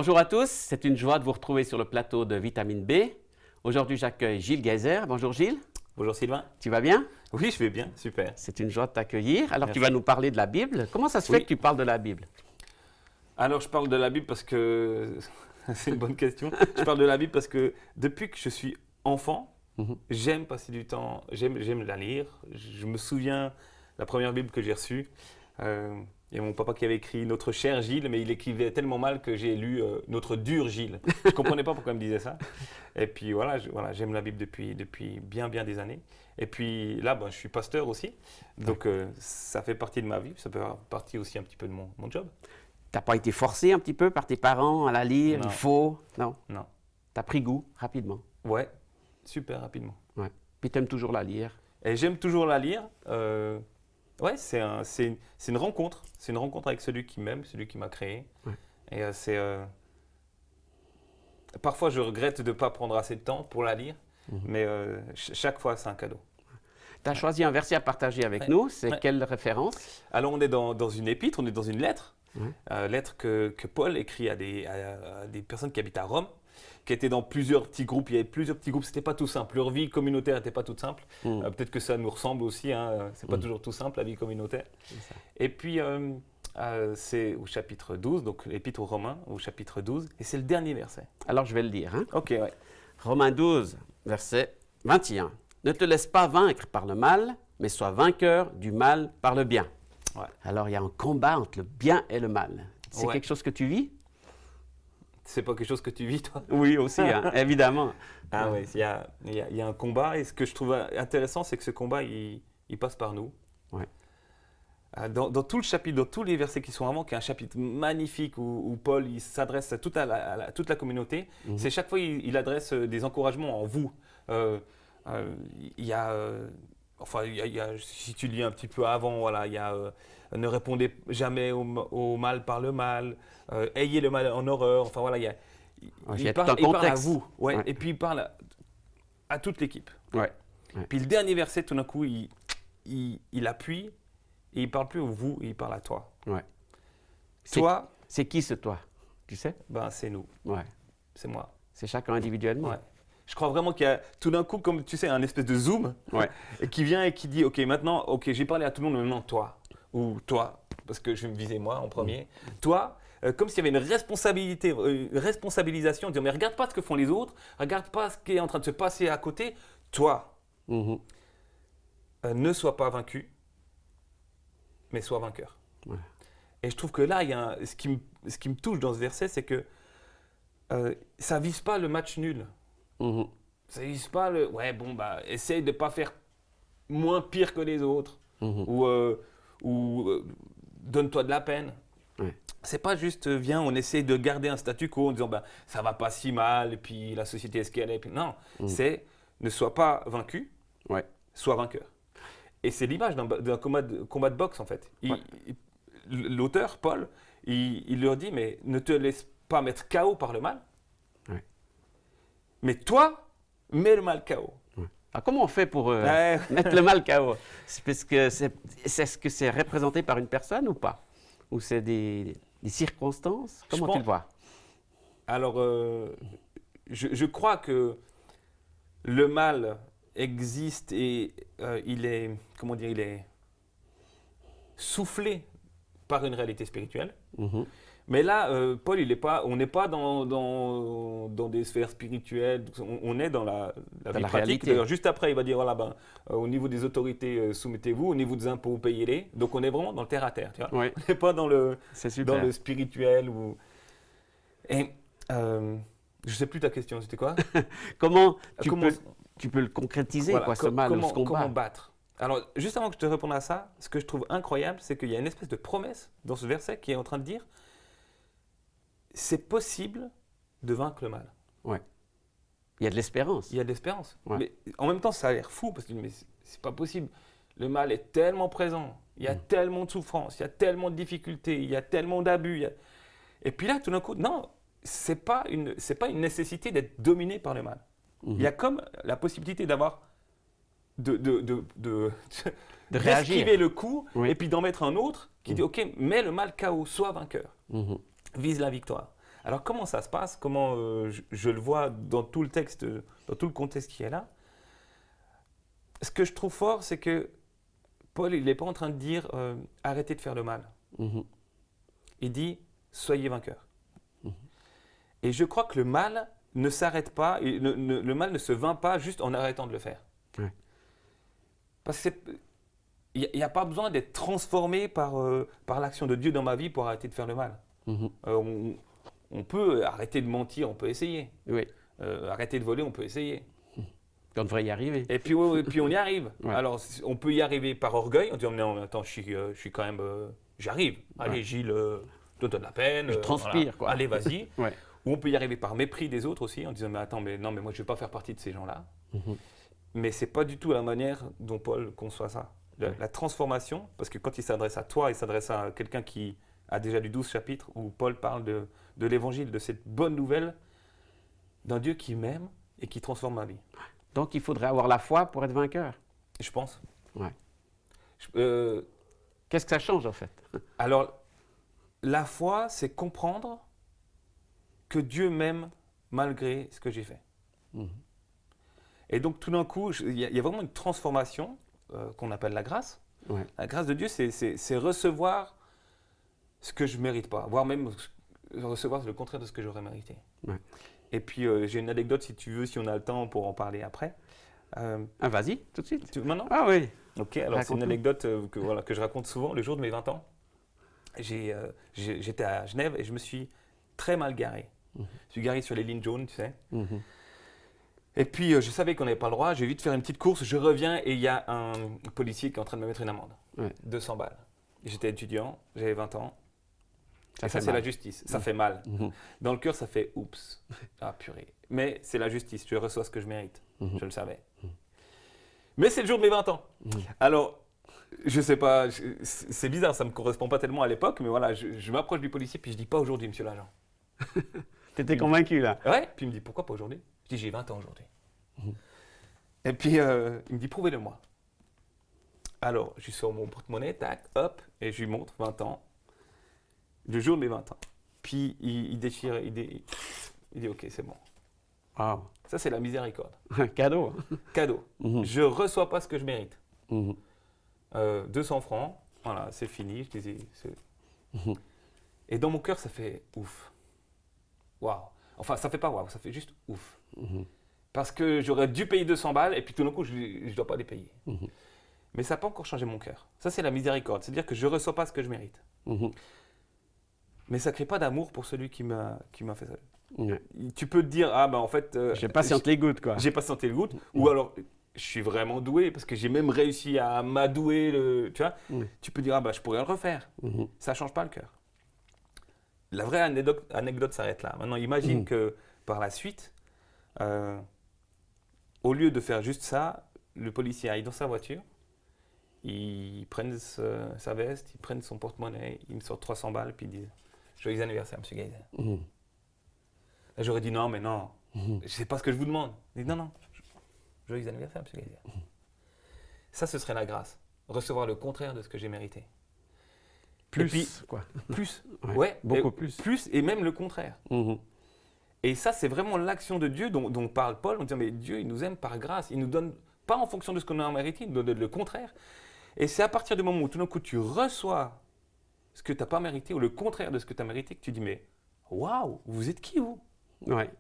Bonjour à tous, c'est une joie de vous retrouver sur le plateau de Vitamine B. Aujourd'hui, j'accueille Gilles Geyser. Bonjour Gilles. Bonjour Sylvain. Tu vas bien? Oui, je vais bien, super. C'est une joie de t'accueillir. Alors, Merci. tu vas nous parler de la Bible. Comment ça se fait Oui. que tu parles de la Bible? Alors, je parle de la Bible parce que c'est une bonne question. Je parle de la Bible parce que depuis que je suis enfant, j'aime passer du temps, j'aime la lire. Je me souviens la première Bible que j'ai reçue. Il y a mon papa qui avait écrit Notre cher Gilles, mais il écrivait tellement mal que j'ai lu Notre dur Gilles. Je ne comprenais pas pourquoi il me disait ça. Et puis voilà, j'aime la Bible depuis bien des années. Et puis là, je suis pasteur aussi. Donc ça fait partie de ma vie, ça fait partie aussi un petit peu de mon job. Tu n'as pas été forcé un petit peu par tes parents à la lire? Non. Il faut? Non. Non. Tu as pris goût rapidement? Ouais, super rapidement. Ouais. Puis tu aimes toujours la lire? Et j'aime toujours la lire. Ouais, c'est une rencontre. C'est une rencontre avec celui qui m'aime, celui qui m'a créé. Ouais. Et parfois, je regrette de ne pas prendre assez de temps pour la lire, mais chaque fois, c'est un cadeau. Tu as choisi un verset à partager avec nous. C'est quelle référence? Alors, on est dans une épître, on est dans une lettre. Lettre que Paul écrit à des personnes qui habitent à Rome, qui étaient dans plusieurs petits groupes. Il y avait plusieurs petits groupes, c'était pas tout simple. Leur vie communautaire n'était pas toute simple. Peut-être que ça nous ressemble aussi, hein. C'est pas toujours tout simple la vie communautaire. Et puis c'est au chapitre 12, donc l'épître aux Romains, au chapitre 12, et c'est le dernier verset. Alors je vais le dire. Hein? Ok, ouais. Romains 12, verset 21. Ne te laisse pas vaincre par le mal, mais sois vainqueur du mal par le bien. Ouais. Alors, il y a un combat entre le bien et le mal. C'est quelque chose que tu vis? C'est pas quelque chose que tu vis, toi? Oui, aussi, hein, évidemment. Ah oui, il y a un combat, et ce que je trouve intéressant, c'est que ce combat, il passe par nous. Ouais. Dans tout le chapitre, dans tous les versets qui sont avant, qui est un chapitre magnifique où Paul il s'adresse à toute la communauté, c'est chaque fois il adresse des encouragements en vous. Il y a... si tu lis un petit peu avant, voilà, il y a ne répondez jamais au mal par le mal, ayez le mal en horreur. Enfin voilà, il parle à vous, ouais. Et puis il parle à toute l'équipe. Ouais. Puis le dernier verset, tout d'un coup, il appuie et il parle plus au vous, il parle à toi. Ouais. Toi, c'est qui ce toi? Tu sais? C'est nous. Ouais. C'est moi. C'est chacun individuellement. Ouais. Je crois vraiment qu'il y a tout d'un coup, comme tu sais, un espèce de zoom et qui vient et qui dit, ok, maintenant, ok, j'ai parlé à tout le monde, mais maintenant toi, ou toi, parce que je vais me viser moi en premier, toi, comme s'il y avait une responsabilité, une responsabilisation, de dire, mais regarde pas ce que font les autres, regarde pas ce qui est en train de se passer à côté, toi, ne sois pas vaincu, mais sois vainqueur. Ouais. Et je trouve que là, ce qui me touche dans ce verset, c'est que ça ne vise pas le match nul. Ça vise pas essaye de ne pas faire moins pire que les autres ou donne-toi de la peine. Ouais. C'est pas juste viens, on essaie de garder un statu quo en disant ça va pas si mal et puis la société est ce qu'elle est. Puis, non, c'est ne sois pas vaincu, sois vainqueur. Et c'est l'image d'un combat de boxe en fait. L'auteur, Paul, il leur dit mais ne te laisse pas mettre KO par le mal. Mais toi, mets le mal KO. Alors, comment on fait pour mettre le mal KO? Est-ce que c'est représenté par une personne ou pas? Ou c'est des circonstances? Comment tu le vois? Alors, je crois que le mal existe et il est soufflé par une réalité spirituelle. Mais là, Paul, on n'est pas dans des sphères spirituelles, on est dans la vie pratique. D'ailleurs, juste après, il va dire, voilà, au niveau des autorités, soumettez-vous, au niveau des impôts, payez-les. Donc, on est vraiment dans le terre-à-terre, tu vois. Oui. On n'est pas dans le spirituel. Et je ne sais plus ta question, c'était quoi? Comment tu peux le concrétiser, voilà, ce mal, ce combat? Comment battre? Alors, juste avant que je te réponde à ça, ce que je trouve incroyable, c'est qu'il y a une espèce de promesse dans ce verset qui est en train de dire c'est possible de vaincre le mal. Ouais. Il y a de l'espérance. Il y a de l'espérance. Ouais. Mais en même temps, ça a l'air fou parce que mais c'est pas possible. Le mal est tellement présent. Il y a tellement de souffrance, il y a tellement de difficultés, il y a tellement d'abus. Et puis là, tout d'un coup, non, c'est pas une nécessité d'être dominé par le mal. Il y a comme la possibilité d'avoir d'esquiver le coup et puis d'en mettre un autre qui dit ok, mets le mal KO, sois vainqueur. Vise la victoire. Alors comment ça se passe? Comment je le vois dans tout le texte, dans tout le contexte qui est là? Ce que je trouve fort, c'est que Paul, il n'est pas en train de dire arrêtez de faire le mal. Il dit soyez vainqueurs. Et je crois que le mal ne s'arrête pas, le mal ne se vainc pas juste en arrêtant de le faire. Ouais. Parce qu'il n'y a pas besoin d'être transformé par l'action de Dieu dans ma vie pour arrêter de faire le mal. On peut arrêter de mentir, on peut essayer. Oui. Arrêter de voler, on peut essayer. On devrait y arriver. Et puis on y arrive. Ouais. Alors, on peut y arriver par orgueil, en disant non, attends, je suis quand même. J'arrive. Allez, Gilles, te donne la peine. Je transpire, voilà. quoi. Allez, vas-y. Ouais. Ou on peut y arriver par mépris des autres aussi, en disant mais attends, mais non, mais moi je ne vais pas faire partie de ces gens-là. Mais ce n'est pas du tout la manière dont Paul conçoit ça. La transformation, parce que quand il s'adresse à toi, il s'adresse à quelqu'un qui a déjà lu 12 chapitres où Paul parle de l'évangile, de cette bonne nouvelle d'un Dieu qui m'aime et qui transforme ma vie. Donc, il faudrait avoir la foi pour être vainqueur. Je pense. Ouais. Qu'est-ce que ça change, en fait? Alors, la foi, c'est comprendre que Dieu m'aime malgré ce que j'ai fait. Et donc, tout d'un coup, il y a vraiment une transformation qu'on appelle la grâce. Ouais. La grâce de Dieu, c'est recevoir ce que je ne mérite pas, voire même recevoir le contraire de ce que j'aurais mérité. Ouais. Et puis, j'ai une anecdote, si tu veux, si on a le temps pour en parler après. Vas-y, tout de suite. Maintenant ? Ah oui. Ok, alors c'est une anecdote que je raconte souvent. Le jour de mes 20 ans, j'étais à Genève et je me suis très mal garé. Je suis garé sur les lignes jaunes, tu sais. Et puis, je savais qu'on n'avait pas le droit. J'ai vite faire une petite course. Je reviens et il y a un policier qui est en train de me mettre une amende. 200 balles. J'étais étudiant, j'avais 20 ans. Ça c'est la justice. Ça fait mal. Dans le cœur, ça fait oups. Ah, purée. Mais c'est la justice. Je reçois ce que je mérite. Je le savais. Mais c'est le jour de mes 20 ans. Alors, je sais pas, c'est bizarre, ça me correspond pas tellement à l'époque, mais voilà, je m'approche du policier puis je dis pas aujourd'hui, monsieur l'agent. T'étais convaincu là? Ouais. Puis il me dit pourquoi pas aujourd'hui? Je dis j'ai 20 ans aujourd'hui. Et puis il me dit prouvez-le moi. Alors, je suis sur mon porte-monnaie, tac, hop, et je lui montre 20 ans. Le jour de mes 20 ans. Puis il déchire, il dit ok, c'est bon. Wow. Ça, c'est la miséricorde. Cadeau. Cadeau. Je ne reçois pas ce que je mérite. 200 francs, voilà, c'est fini. Je disais, Et dans mon cœur, ça fait ouf. Waouh. Enfin, ça fait pas waouh, ça fait juste ouf. Parce que j'aurais dû payer 200 balles et puis tout d'un coup, je ne dois pas les payer. Mais ça n'a pas encore changé mon cœur. Ça, c'est la miséricorde. C'est-à-dire que je ne reçois pas ce que je mérite. Mais ça ne crée pas d'amour pour celui qui m'a fait ça. Tu peux te dire, ah ben en fait… j'ai patienté les gouttes, quoi. J'ai patienté les gouttes. Ou alors, je suis vraiment doué parce que j'ai même réussi à m'adouer. Tu vois, tu peux dire, ah ben je pourrais le refaire. Ça ne change pas le cœur. La vraie anecdote s'arrête là. Maintenant, imagine que par la suite, au lieu de faire juste ça, le policier aille dans sa voiture, il prenne sa veste, il prenne son porte-monnaie, il me sort 300 balles, puis il dit « Joyeux anniversaire, monsieur Geyser ». Là, j'aurais dit « Non, mais non, je sais pas ce que je vous demande ». Il dit « Non, non, joyeux anniversaire, monsieur Geyser ». Ça, ce serait la grâce. Recevoir le contraire de ce que j'ai mérité. Plus, et puis, quoi. Plus, ouais, beaucoup plus. Plus, et même le contraire. Et ça, c'est vraiment l'action de Dieu dont parle Paul, en disant « Mais Dieu, il nous aime par grâce, il nous donne pas en fonction de ce qu'on a mérité, il nous donne le contraire ». Et c'est à partir du moment où tout d'un coup tu reçois ce que tu n'as pas mérité ou le contraire de ce que tu as mérité que tu dis mais waouh, vous êtes qui vous? Ouais,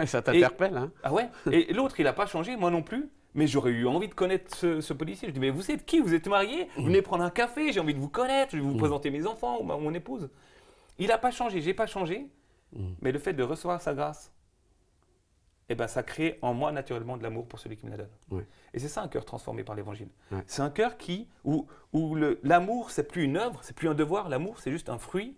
ça t'interpelle. Hein. Ah ouais. Et l'autre il n'a pas changé, moi non plus, mais j'aurais eu envie de connaître ce policier. Je dis mais vous êtes qui? Vous êtes marié? Vous venez prendre un café, j'ai envie de vous connaître, je vais vous présenter mes enfants ou mon épouse. Il n'a pas changé, j'ai pas changé, mais le fait de recevoir sa grâce, eh ben, ça crée en moi naturellement de l'amour pour celui qui me la donne. Ouais. Et c'est ça un cœur transformé par l'évangile. Ouais. C'est un cœur où l'amour, c'est plus une œuvre, c'est plus un devoir. L'amour, c'est juste un fruit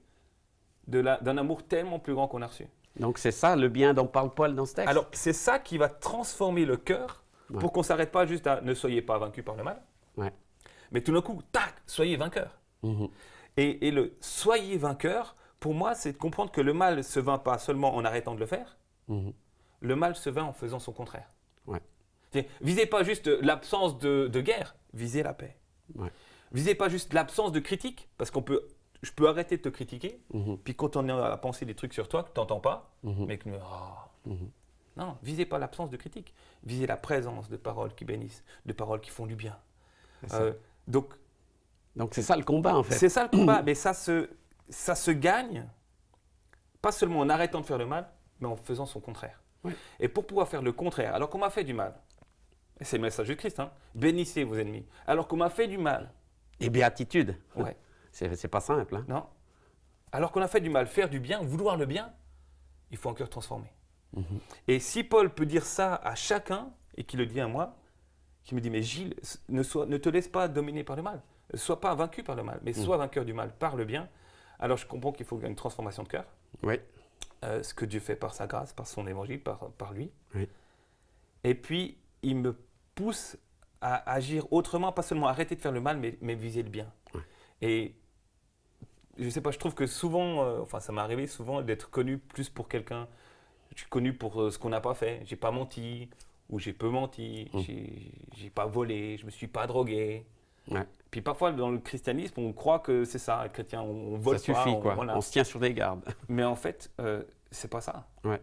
d'un amour tellement plus grand qu'on a reçu. Donc c'est ça le bien dont parle Paul dans ce texte. Alors c'est ça qui va transformer le cœur pour qu'on ne s'arrête pas juste à ne soyez pas vaincus par le mal. Ouais. Mais tout d'un coup, tac, soyez vainqueurs. Et le soyez vainqueurs, pour moi, c'est de comprendre que le mal ne se vainc pas seulement en arrêtant de le faire. Le mal se vainc en faisant son contraire. Ouais. Visez pas juste l'absence de guerre, visez la paix. Ouais. Visez pas juste l'absence de critique, parce qu'on peut je peux arrêter de te critiquer, puis quand on est à penser des trucs sur toi que tu n'entends pas, mais que non, visez pas l'absence de critique, visez la présence de paroles qui bénissent, de paroles qui font du bien. Donc c'est ça le combat en fait. C'est ça le combat, mais ça se gagne, pas seulement en arrêtant de faire le mal, mais en faisant son contraire. Oui. Et pour pouvoir faire le contraire, alors qu'on m'a fait du mal, et c'est le message de Christ, bénissez vos ennemis, alors qu'on m'a fait du mal. Et béatitude. Ouais. C'est pas simple. Hein. Non. Alors qu'on a fait du mal, faire du bien, vouloir le bien, il faut un cœur transformé. Et si Paul peut dire ça à chacun, et qu'il le dit à moi, qui me dit, mais Gilles, ne te laisse pas dominer par le mal, ne sois pas vaincu par le mal, mais sois vainqueur du mal par le bien, alors je comprends qu'il faut qu'il y ait une transformation de cœur. Oui. Ce que Dieu fait par sa grâce, par son évangile, par lui. Oui. Et puis, il me pousse à agir autrement, pas seulement arrêter de faire le mal, mais viser le bien. Oui. Et je ne sais pas, je trouve que souvent, ça m'est arrivé souvent d'être connu plus pour quelqu'un. Je suis connu pour ce qu'on n'a pas fait. J'ai pas menti, ou j'ai peu menti, j'ai pas volé, je me suis pas drogué. Ouais. Puis parfois, dans le christianisme, on croit que c'est ça, être chrétien, on vole ça pas. Suffit, quoi. Voilà. On se tient sur des gardes. Mais en fait, c'est pas ça. Ouais.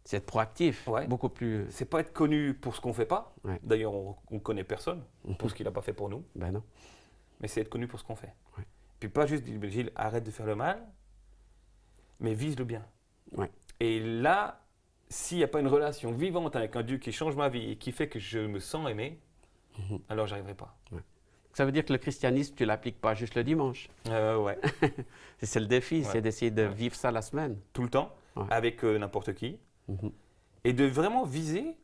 C'est être proactif, beaucoup plus. C'est pas être connu pour ce qu'on fait pas. Ouais. D'ailleurs, on connaît personne pour ce qu'il n'a pas fait pour nous. Ben non. Mais c'est être connu pour ce qu'on fait. Ouais. Puis pas juste dire, Gilles, arrête de faire le mal, mais vise le bien. Ouais. Et là, s'il n'y a pas une relation vivante avec un Dieu qui change ma vie et qui fait que je me sens aimé, alors j'arriverai pas. Ouais. Ça veut dire que le christianisme, tu ne l'appliques pas juste le dimanche. Ouais. C'est le défi, c'est d'essayer de vivre ça la semaine. Tout le temps, avec n'importe qui. Et de vraiment viser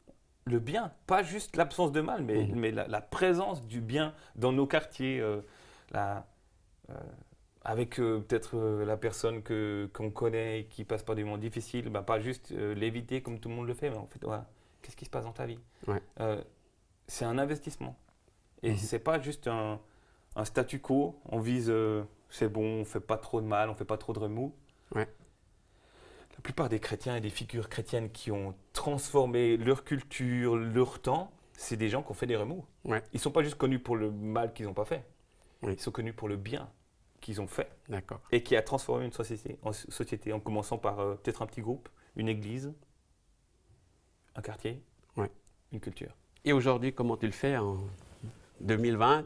le bien, pas juste l'absence de mal, mais la présence du bien dans nos quartiers, avec peut-être la personne qu'on connaît et qui passe par des moments difficiles, pas juste l'éviter comme tout le monde le fait, mais en fait, qu'est-ce qui se passe dans ta vie? C'est un investissement. Et c'est pas juste un statu quo, on vise, c'est bon, on fait pas trop de mal, on fait pas trop de remous. Ouais. La plupart des chrétiens et des figures chrétiennes qui ont transformé leur culture, leur temps, c'est des gens qui ont fait des remous. Ouais. Ils ne sont pas juste connus pour le mal qu'ils n'ont pas fait. Oui. Ils sont connus pour le bien qu'ils ont fait. D'accord. Et qui a transformé une société en commençant par peut-être un petit groupe, une église, un quartier, une culture. Et aujourd'hui, comment tu le fais en 2020,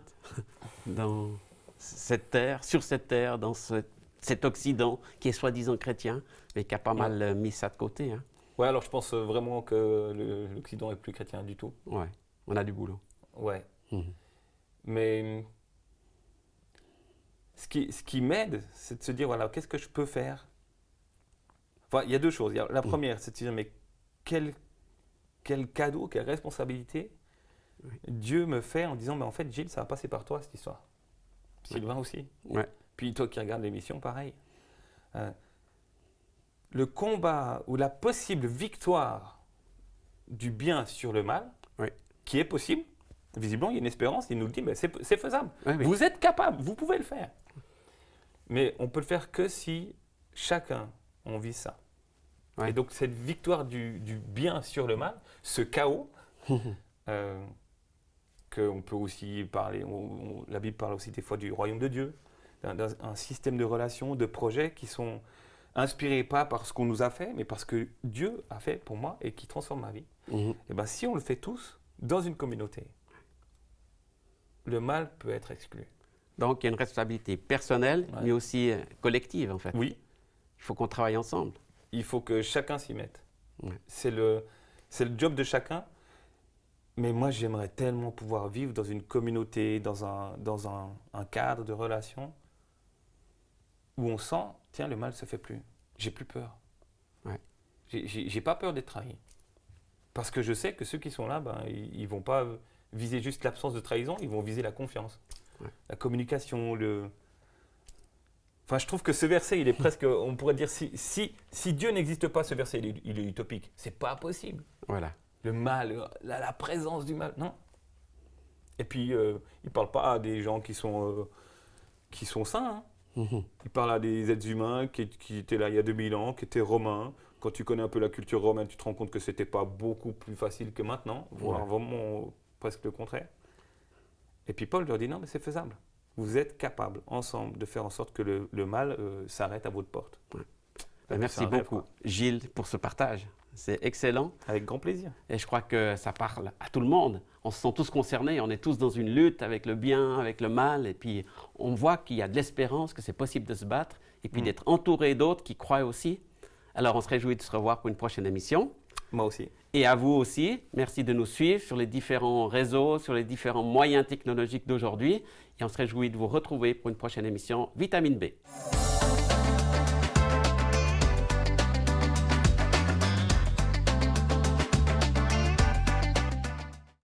dans cette terre, sur cette terre, dans cet Occident qui est soi-disant chrétien, mais qui a pas mal mis ça de côté. Hein. Ouais, alors je pense vraiment que l'Occident est plus chrétien du tout. Ouais, on a du boulot. Ouais. Mais ce qui m'aide, c'est de se dire, voilà, qu'est-ce que je peux faire? Enfin, il y a deux choses. La première, c'est de se dire, mais quel cadeau, quelle responsabilité Dieu me fait en disant, mais en fait, Gilles, ça va passer par toi, cette histoire. Sylvain aussi. Ouais. Puis toi qui regardes l'émission, pareil. Le combat ou la possible victoire du bien sur le mal, qui est possible, visiblement, il y a une espérance, il nous le dit, mais c'est faisable. Oui. Vous êtes capable, vous pouvez le faire. Mais on peut le faire que si chacun, on vit ça. Et donc cette victoire du bien sur le mal, ce chaos, qu'on peut aussi parler, la Bible parle aussi des fois du royaume de Dieu, un système de relations, de projets qui sont inspirés pas par ce qu'on nous a fait, mais parce que Dieu a fait pour moi et qui transforme ma vie. Et bien si on le fait tous, dans une communauté, le mal peut être exclu. Donc il y a une responsabilité personnelle, mais aussi collective en fait. Oui. Il faut qu'on travaille ensemble. Il faut que chacun s'y mette. C'est le job de chacun. Mais moi, j'aimerais tellement pouvoir vivre dans une communauté, dans un cadre de relation où on sent, tiens, le mal ne se fait plus. J'ai plus peur. J'ai pas peur d'être trahi. Parce que je sais que ceux qui sont là, ils ne vont pas viser juste l'absence de trahison, ils vont viser la confiance, la communication, Enfin, je trouve que ce verset, il est presque, on pourrait dire, si Dieu n'existe pas, ce verset, il est utopique. C'est pas possible. Voilà. Le mal, la présence du mal, non. Et puis, il ne parle pas à des gens qui sont saints. Il parle à des êtres humains qui étaient là il y a 2000 ans, qui étaient romains. Quand tu connais un peu la culture romaine, tu te rends compte que ce n'était pas beaucoup plus facile que maintenant, voire vraiment presque le contraire. Et puis Paul leur dit, non, mais c'est faisable. vous êtes capables, ensemble, de faire en sorte que le mal s'arrête à votre porte. Ouais. Merci beaucoup, Gilles, pour ce partage. C'est excellent. Avec grand plaisir. Et je crois que ça parle à tout le monde. On se sent tous concernés, on est tous dans une lutte avec le bien, avec le mal. Et puis, on voit qu'il y a de l'espérance, que c'est possible de se battre. Et puis, d'être entouré d'autres qui croient aussi. Alors, on se réjouit de se revoir pour une prochaine émission. Moi aussi. Et à vous aussi, merci de nous suivre sur les différents réseaux, sur les différents moyens technologiques d'aujourd'hui. Et on se réjouit de vous retrouver pour une prochaine émission Vitamine B.